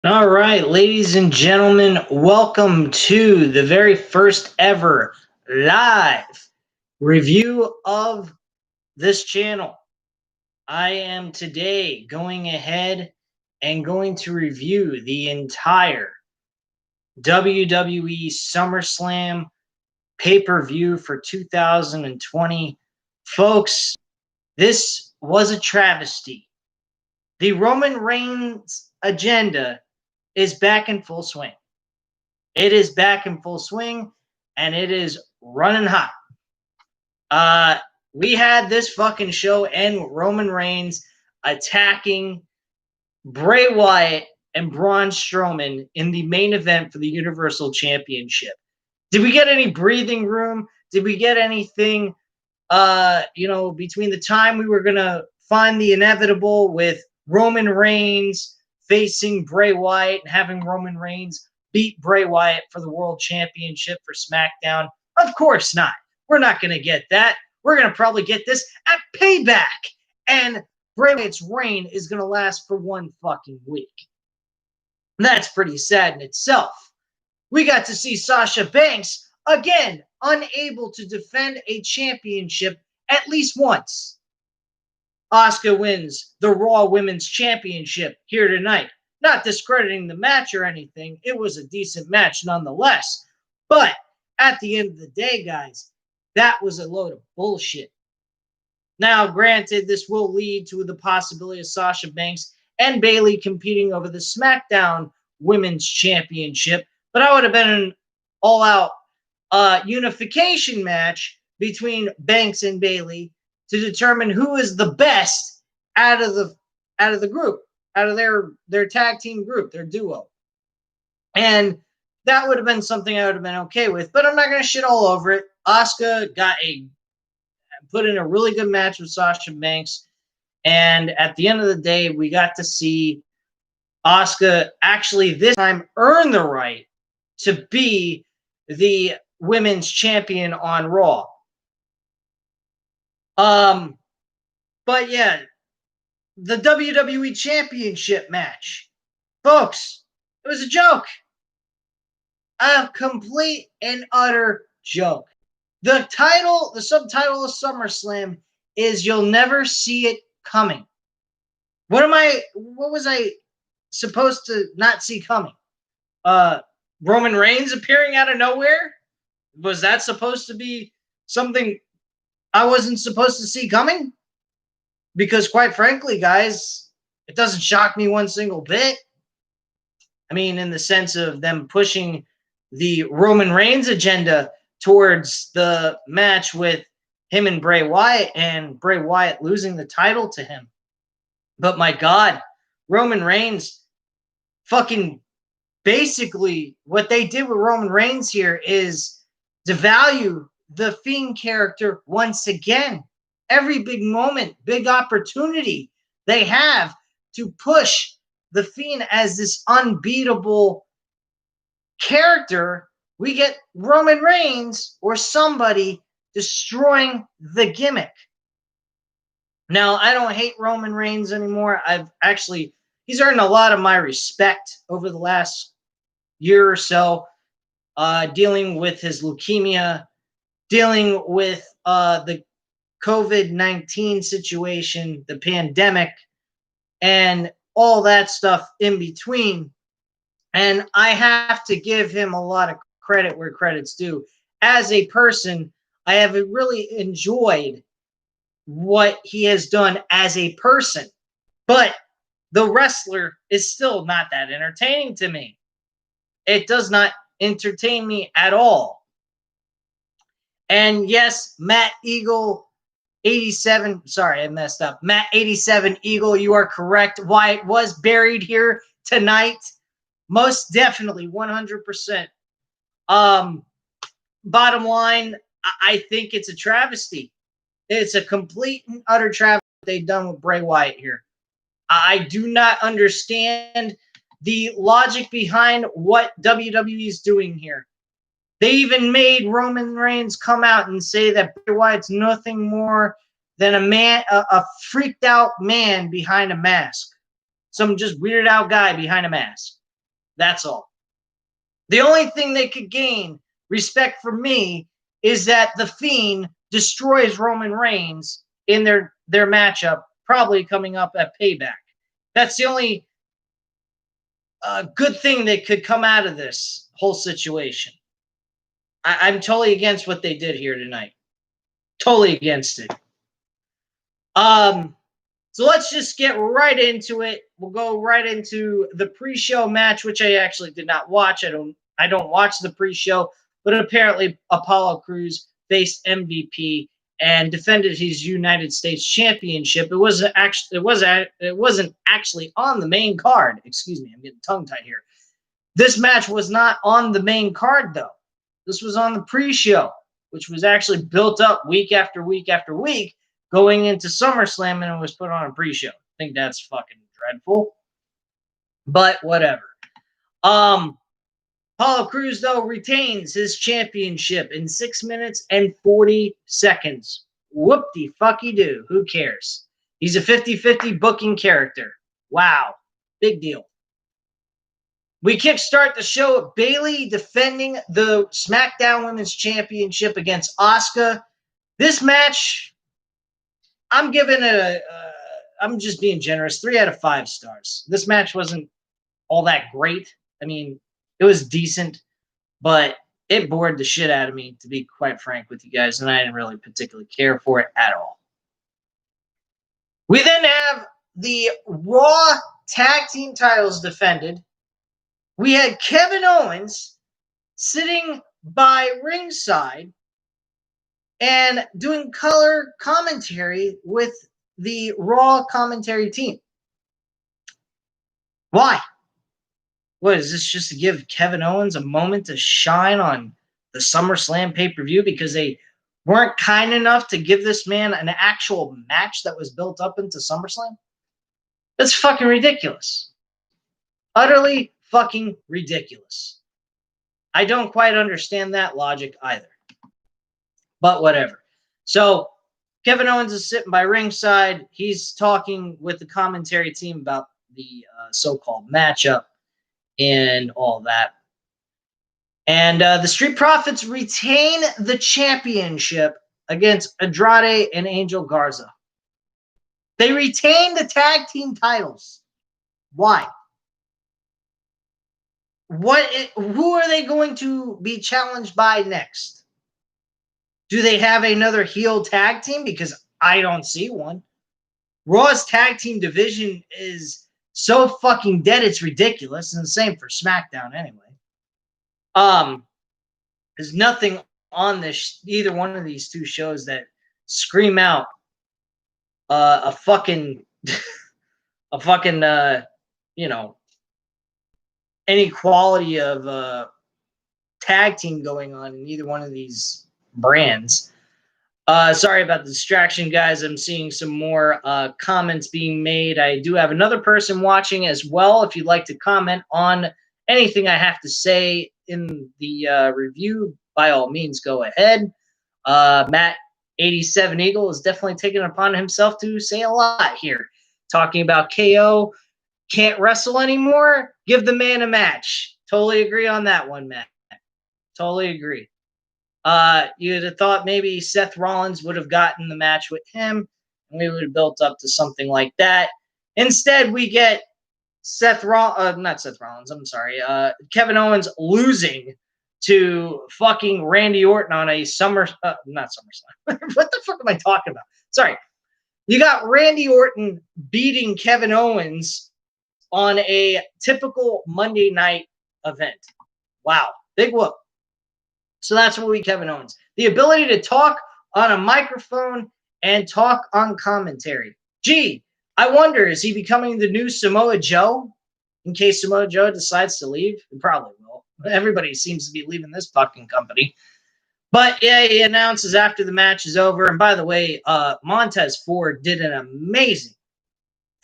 All right, ladies and gentlemen, welcome to the very first ever live review of this channel. I am today going ahead and going to review the entire WWE Summerslam pay-per-view for 2020. Folks, this was a travesty. The Roman Reigns agenda is back in full swing. It is back in full swing, and it is running hot. Uh, we had this fucking show end with Roman Reigns attacking Bray Wyatt and Braun Strowman in the main event for the Universal Championship. Did we get any breathing room? Did we get anything, between the time we were going to find the inevitable with Roman Reigns facing Bray Wyatt and having Roman Reigns beat Bray Wyatt for the World Championship for SmackDown? Of course not. We're not going to get that. We're going to probably get this at Payback. And Bray Wyatt's reign is going to last for one fucking week. That's pretty sad in itself. We got to see Sasha Banks, again, unable to defend a championship at least once. Asuka wins the Raw Women's Championship here tonight. Not discrediting the match or anything. It was a decent match nonetheless. But at the end of the day, guys, that was a load of bullshit. Now, granted, this will lead to the possibility of Sasha Banks and Bayley competing over the SmackDown Women's Championship, but I would have been an all-out unification match between Banks and Bayley to determine who is the best out of the group, out of their tag team group, their duo. And that would have been something I would have been okay with, but I'm not going to shit all over it. Asuka put in a really good match with Sasha Banks, and at the end of the day, we got to see Asuka actually this time earn the right to be the women's champion on Raw. But yeah, the WWE Championship match, folks, it was a joke. A complete and utter joke. The subtitle of SummerSlam is "You'll Never See It Coming." What was I supposed to not see coming? Roman Reigns appearing out of nowhere? Was that supposed to be something I wasn't supposed to see coming? Because quite frankly, guys, it doesn't shock me one single bit. I mean, in the sense of them pushing the Roman Reigns agenda towards the match with him and Bray Wyatt, and Bray Wyatt losing the title to him. But my God, Roman Reigns fucking basically what they did with Roman Reigns here is devalue the Fiend character once again. Every big moment, big opportunity they have to push the Fiend as this unbeatable character, we get Roman Reigns or somebody destroying the gimmick. Now, I don't hate Roman Reigns anymore. He's earned a lot of my respect over the last year or so, dealing with his leukemia, dealing with the COVID-19 situation, the pandemic, and all that stuff in between. And I have to give him a lot of credit where credit's due. As a person, I have really enjoyed what he has done as a person. But the wrestler is still not that entertaining to me. It does not entertain me at all. And yes, Matt Eagle 87, sorry, I messed up. Matt 87 Eagle, you are correct. Wyatt was buried here tonight. Most definitely, 100%. Bottom line, I think it's a travesty. It's a complete and utter travesty they've done with Bray Wyatt here. I do not understand the logic behind what WWE is doing here. They even made Roman Reigns come out and say that Bray Wyatt's nothing more than a freaked out man behind a mask. Some just weirded out guy behind a mask. That's all. The only thing they could gain respect from me is that The Fiend destroys Roman Reigns in their matchup, probably coming up at Payback. That's the only good thing that could come out of this whole situation. I'm totally against what they did here tonight. Totally against it. So let's just get right into it. We'll go right into the pre-show match, which I actually did not watch. I don't watch the pre-show, but apparently Apollo Crews faced MVP and defended his United States Championship. It wasn't actually on the main card. Excuse me, I'm getting tongue-tied here. This match was not on the main card, though. This was on the pre-show, which was actually built up week after week after week going into SummerSlam, and it was put on a pre-show. I think that's fucking dreadful. But whatever. Apollo Crews, though, retains his championship in 6 minutes and 40 seconds. Whoop-de-fucky-do. Who cares? He's a 50-50 booking character. Wow. Big deal. We kickstart the show with Bayley defending the SmackDown Women's Championship against Asuka. This match, I'm giving it I'm just being generous, 3 out of 5 stars. This match wasn't all that great. I mean, it was decent, but it bored the shit out of me, to be quite frank with you guys, and I didn't really particularly care for it at all. We then have the Raw Tag Team titles defended. We had Kevin Owens sitting by ringside and doing color commentary with the Raw commentary team. Why? What is this, just to give Kevin Owens a moment to shine on the SummerSlam pay-per-view because they weren't kind enough to give this man an actual match that was built up into SummerSlam? That's fucking ridiculous. Utterly fucking ridiculous. I don't quite understand that logic either. But whatever. So Kevin Owens is sitting by ringside. He's talking with the commentary team about the so-called matchup and all that. And the Street Profits retain the championship against Andrade and Angel Garza. They retain the tag team titles. Why? Who are they going to be challenged by next? Do they have another heel tag team? Because I don't see one. Raw's tag team division is so fucking dead, it's ridiculous. And the same for SmackDown anyway. There's nothing on this either one of these two shows that scream out a fucking any quality of tag team going on in either one of these brands. Sorry about the distraction, guys. I'm seeing some more comments being made. I do have another person watching as well. If you'd like to comment on anything I have to say in the review, by all means, go ahead. Matt 87 Eagle is definitely taking it upon himself to say a lot here. Talking about KO can't wrestle anymore. Give the man a match. Totally agree on that one, Matt. Totally agree. You'd have thought maybe Seth Rollins would have gotten the match with him, and we would have built up to something like that. Instead, we get Kevin Owens losing to fucking Randy Orton on a not SummerSlam. What the fuck am I talking about? Sorry. You got Randy Orton beating Kevin Owens on a typical Monday night event. Wow. Big whoop. So that's what we Kevin Owens. The ability to talk on a microphone and talk on commentary. Gee, I wonder, is he becoming the new Samoa Joe? In case Samoa Joe decides to leave? He probably will. Everybody seems to be leaving this fucking company. But yeah, he announces after the match is over. And by the way, Montez Ford did an amazing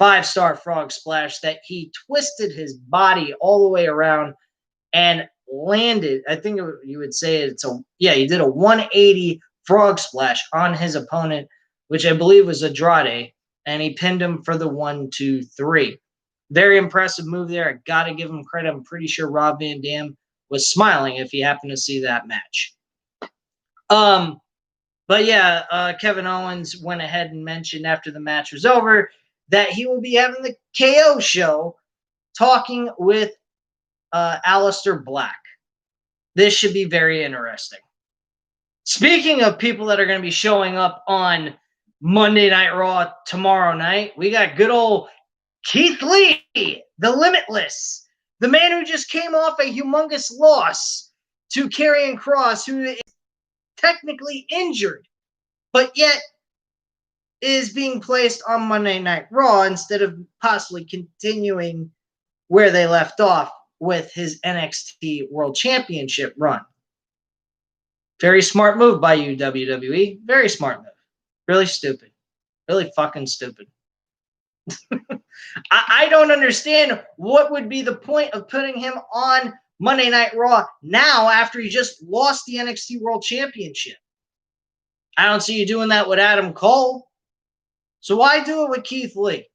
5-star frog splash that he twisted his body all the way around and landed. I think you would say he did a 180 frog splash on his opponent, which I believe was Andrade, and he pinned him for the 1, 2, 3. Very impressive move there. I got to give him credit. I'm pretty sure Rob Van Dam was smiling if he happened to see that match. But yeah, Kevin Owens went ahead and mentioned after the match was over that he will be having the KO show talking with Aleister Black. This should be very interesting. Speaking of people that are going to be showing up on Monday Night Raw tomorrow night, we got good old Keith Lee, the Limitless, the man who just came off a humongous loss to Karrion Kross, who is technically injured, but yet is being placed on Monday Night Raw instead of possibly continuing where they left off with his NXT World Championship run. Very smart move by you, WWE. Very smart move. Really stupid. Really fucking stupid. I don't understand what would be the point of putting him on Monday Night Raw now after he just lost the NXT World Championship. I don't see you doing that with Adam Cole. So why do it with Keith Lee?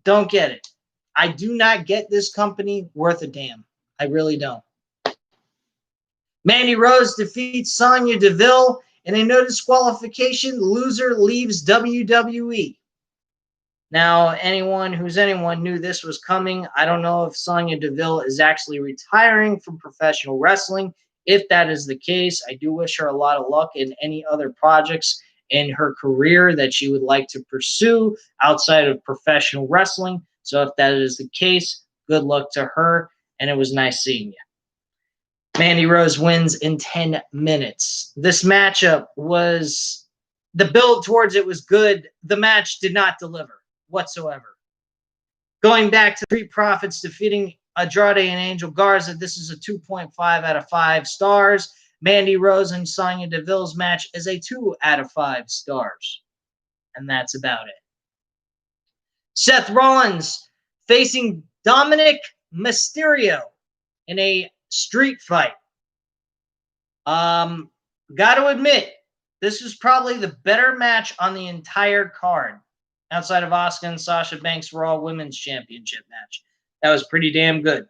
Don't get it. I do not get this company worth a damn. I really don't. Mandy Rose defeats Sonya Deville in a no disqualification. Loser leaves WWE. Now, anyone knew this was coming. I don't know if Sonya Deville is actually retiring from professional wrestling. If that is the case, I do wish her a lot of luck in any other projects in her career that she would like to pursue outside of professional wrestling. So if that is the case, good luck to her, and it was nice seeing you. Mandy Rose wins in 10 minutes. This matchup was, the build towards it was good. The match did not deliver whatsoever. Going back to Street Profits defeating Andrade and Angel Garza, this is a 2.5 out of 5 stars. Mandy Rose and Sonya Deville's match is a 2 out of 5 stars. And that's about it. Seth Rollins facing Dominic Mysterio in a street fight. Got to admit, this was probably the better match on the entire card outside of Asuka and Sasha Banks' Raw Women's Championship match. That was pretty damn good.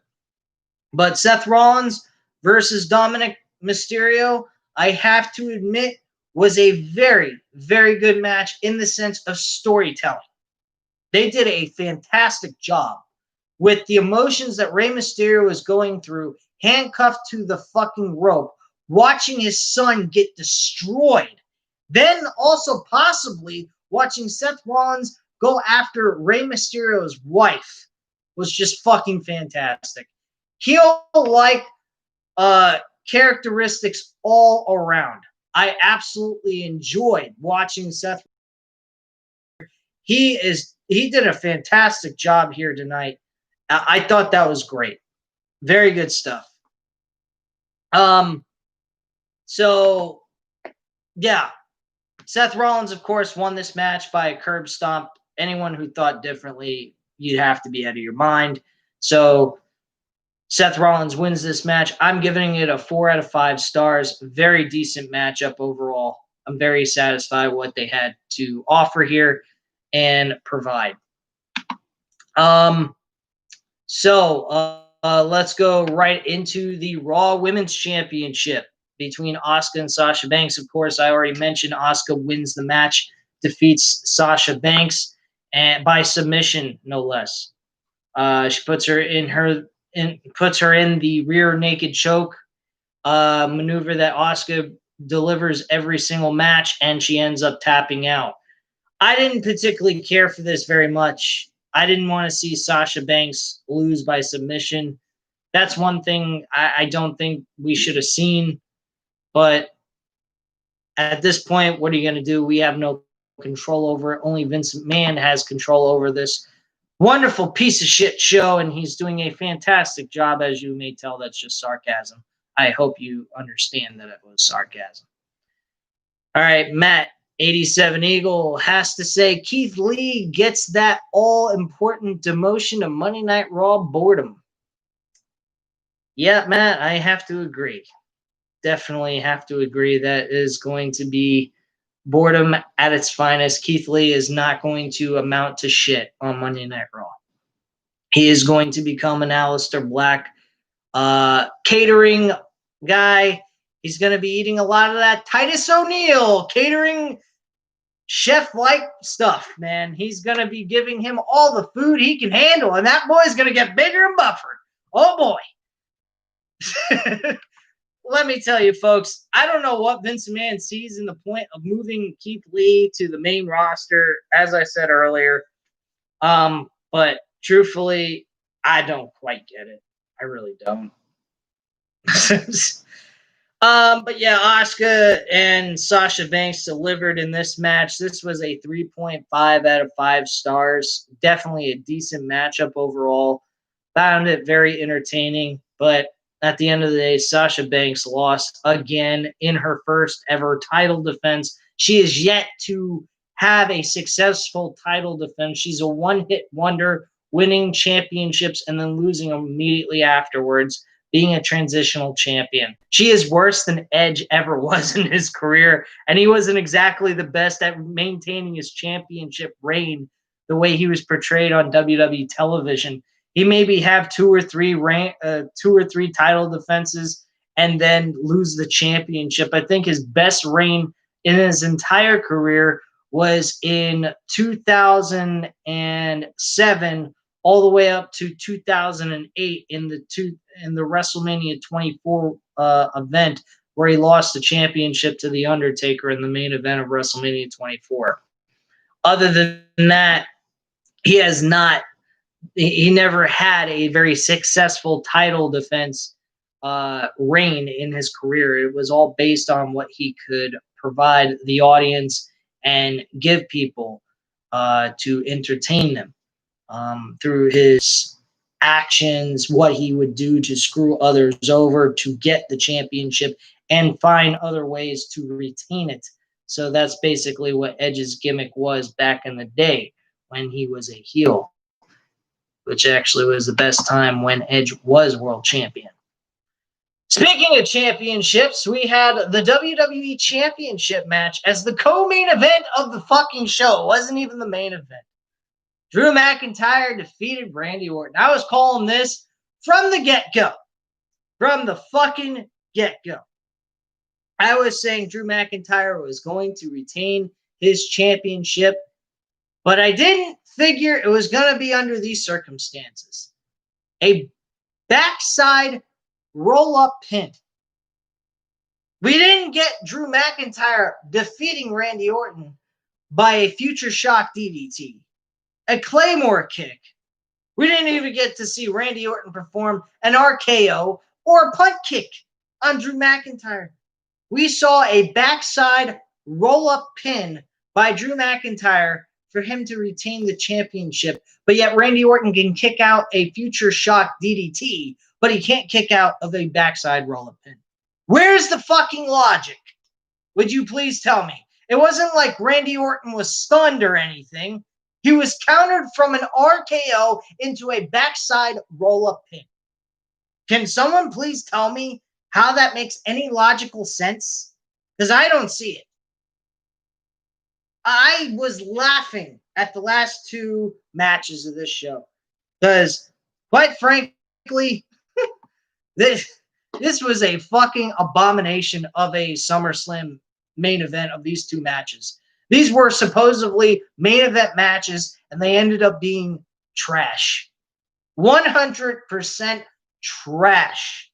But Seth Rollins versus Dominic Mysterio, I have to admit, was a very, very good match in the sense of storytelling. They did a fantastic job with the emotions that Rey Mysterio was going through, handcuffed to the fucking rope, watching his son get destroyed. Then also possibly watching Seth Rollins go after Rey Mysterio's wife was just fucking fantastic. Heel-like characteristics all around. I absolutely enjoyed watching Seth. He did a fantastic job here tonight. I thought that was great. Very good stuff. So yeah, Seth Rollins, of course, won this match by a curb stomp. Anyone who thought differently, you'd have to be out of your mind. So Seth Rollins wins this match. I'm giving it a 4 out of 5 stars. Very decent matchup overall. I'm very satisfied with what they had to offer here and provide. So let's go right into the Raw Women's Championship between Asuka and Sasha Banks. Of course, I already mentioned Asuka wins the match, defeats Sasha Banks, and by submission, no less. She puts her in the rear naked choke maneuver that Asuka delivers every single match, and she ends up tapping out. I didn't particularly care for this very much. I didn't want to see Sasha Banks lose by submission. That's one thing I don't think we should have seen. But at this point, what are you going to do? We have no control over it. Only Vince McMahon has control over this wonderful piece of shit show, and he's doing a fantastic job, as you may tell. That's just sarcasm. I hope you understand that it was sarcasm. All right, Matt, 87 Eagle, has to say Keith Lee gets that all-important demotion to Monday Night Raw boredom. Yeah, Matt, I have to agree. Definitely have to agree that is going to be boredom at its finest. Keith Lee is not going to amount to shit on Monday Night Raw. He is going to become an Aleister Black catering guy. He's going to be eating a lot of that Titus O'Neil catering chef-like stuff, man. He's going to be giving him all the food he can handle, and that boy's going to get bigger and buffer. Oh, boy. Let me tell you, folks, I don't know what Vince McMahon sees in the point of moving Keith Lee to the main roster, as I said earlier. But truthfully, I don't quite get it. I really don't. But yeah, Asuka and Sasha Banks delivered in this match. This was a 3.5 out of 5 stars. Definitely a decent matchup overall. Found it very entertaining, but at the end of the day, Sasha Banks lost again in her first ever title defense. She is yet to have a successful title defense. She's a one-hit wonder, winning championships and then losing them immediately afterwards, being a transitional champion. She is worse than Edge ever was in his career, and he wasn't exactly the best at maintaining his championship reign the way he was portrayed on WWE television. He maybe have two or three title defenses and then lose the championship. I think his best reign in his entire career was in 2007 all the way up to 2008 in the WrestleMania 24 event, where he lost the championship to The Undertaker in the main event of WrestleMania 24. Other than that, he never had a very successful title defense reign in his career. It was all based on what he could provide the audience and give people to entertain them through his actions, what he would do to screw others over to get the championship and find other ways to retain it. So that's basically what Edge's gimmick was back in the day when he was a heel, which actually was the best time when Edge was world champion. Speaking of championships, we had the WWE Championship match as the co-main event of the fucking show. It wasn't even the main event. Drew McIntyre defeated Randy Orton. I was calling this from the get-go. From the fucking get-go. I was saying Drew McIntyre was going to retain his championship, but I didn't figure it was going to be under these circumstances. A backside roll-up pin. We didn't get Drew McIntyre defeating Randy Orton by a future shock DDT, a Claymore kick. We didn't even get to see Randy Orton perform an RKO or a punt kick on Drew McIntyre. We saw a backside roll-up pin by Drew McIntyre for him to retain the championship, but yet Randy Orton can kick out a future shock DDT, but he can't kick out of a backside roll-up pin. Where's the fucking logic? Would you please tell me? It wasn't like Randy Orton was stunned or anything. He was countered from an RKO into a backside roll-up pin. Can someone please tell me how that makes any logical sense? Because I don't see it. I was laughing at the last two matches of this show because, quite frankly, this was a fucking abomination of a SummerSlam main event of these two matches. These were supposedly main event matches, and they ended up being trash. 100% trash.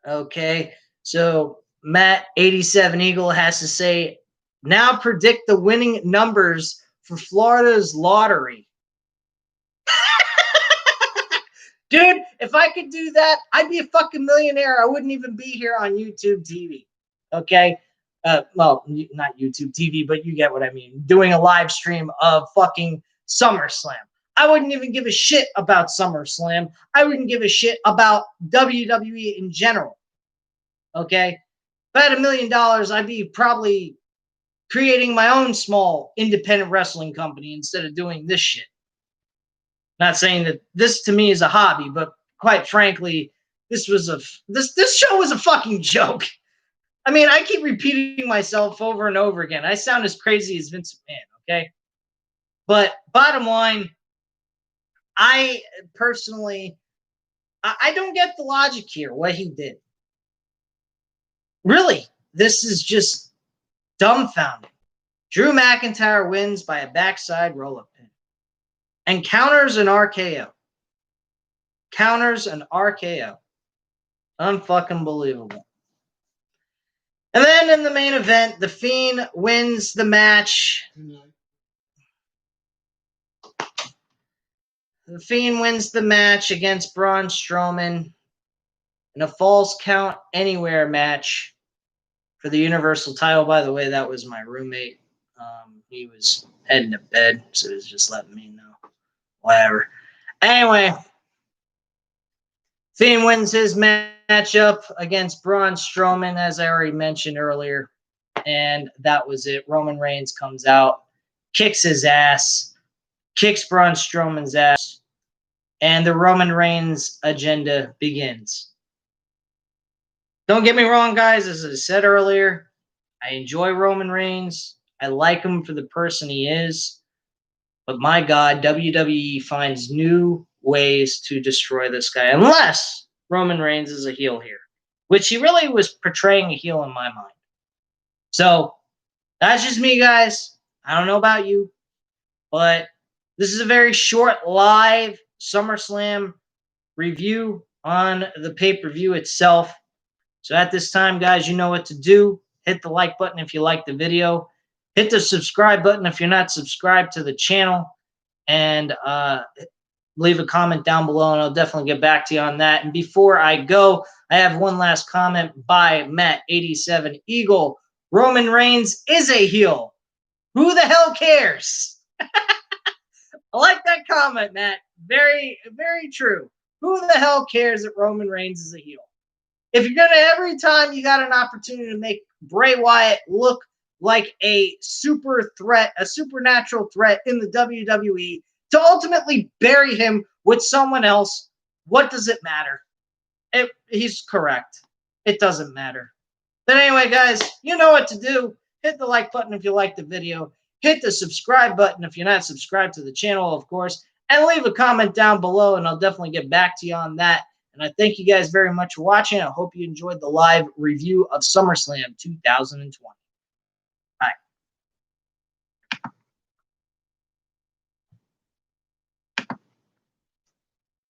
Okay, so Matt 87 Eagle has to say, now predict the winning numbers for Florida's lottery. Dude, if I could do that, I'd be a fucking millionaire. I wouldn't even be here on YouTube TV. Okay? Well, not YouTube TV, but you get what I mean. Doing a live stream of fucking SummerSlam. I wouldn't even give a shit about SummerSlam. I wouldn't give a shit about WWE in general. Okay? If I had $1 million, I'd be probably creating my own small independent wrestling company instead of doing this shit. Not saying that this to me is a hobby, but quite frankly, this show was a fucking joke. I mean, I keep repeating myself over and over again. I sound as crazy as Vince McMahon, okay? But bottom line, I personally, I don't get the logic here, what he did. Really, this is just dumbfounding. Drew McIntyre wins by a backside roll-up pin and counters an RKO. Counters an RKO. Unfucking believable. And then in the main event, The Fiend wins the match. The Fiend wins the match against Braun Strowman in a false count anywhere match for the Universal title. By the way, that was my roommate. He was heading to bed, so he was just letting me know. Whatever. Anyway, Fiend wins his matchup against Braun Strowman, as I already mentioned earlier. And that was it. Roman Reigns comes out, kicks his ass, kicks Braun Strowman's ass, and the Roman Reigns agenda begins. Don't get me wrong, guys. As I said earlier, I enjoy Roman Reigns. I like him for the person he is. But my God, WWE finds new ways to destroy this guy, unless Roman Reigns is a heel here, which he really was portraying a heel in my mind. So that's just me, guys. I don't know about you, but this is a very short live SummerSlam review on the pay-per-view itself. So at this time, guys, you know what to do. Hit the like button if you like the video. Hit the subscribe button if you're not subscribed to the channel. And leave a comment down below, and I'll definitely get back to you on that. And before I go, I have one last comment by Matt87 Eagle. Roman Reigns is a heel. Who the hell cares? I like that comment, Matt. Very, very true. Who the hell cares that Roman Reigns is a heel? If you're going to, every time you got an opportunity to make Bray Wyatt look like a super threat, a supernatural threat in the WWE, to ultimately bury him with someone else, what does it matter? He's correct. It doesn't matter. But anyway, guys, you know what to do. Hit the like button if you like the video. Hit the subscribe button if you're not subscribed to the channel, of course. And leave a comment down below, and I'll definitely get back to you on that. And I thank you guys very much for watching. I hope you enjoyed the live review of SummerSlam 2020.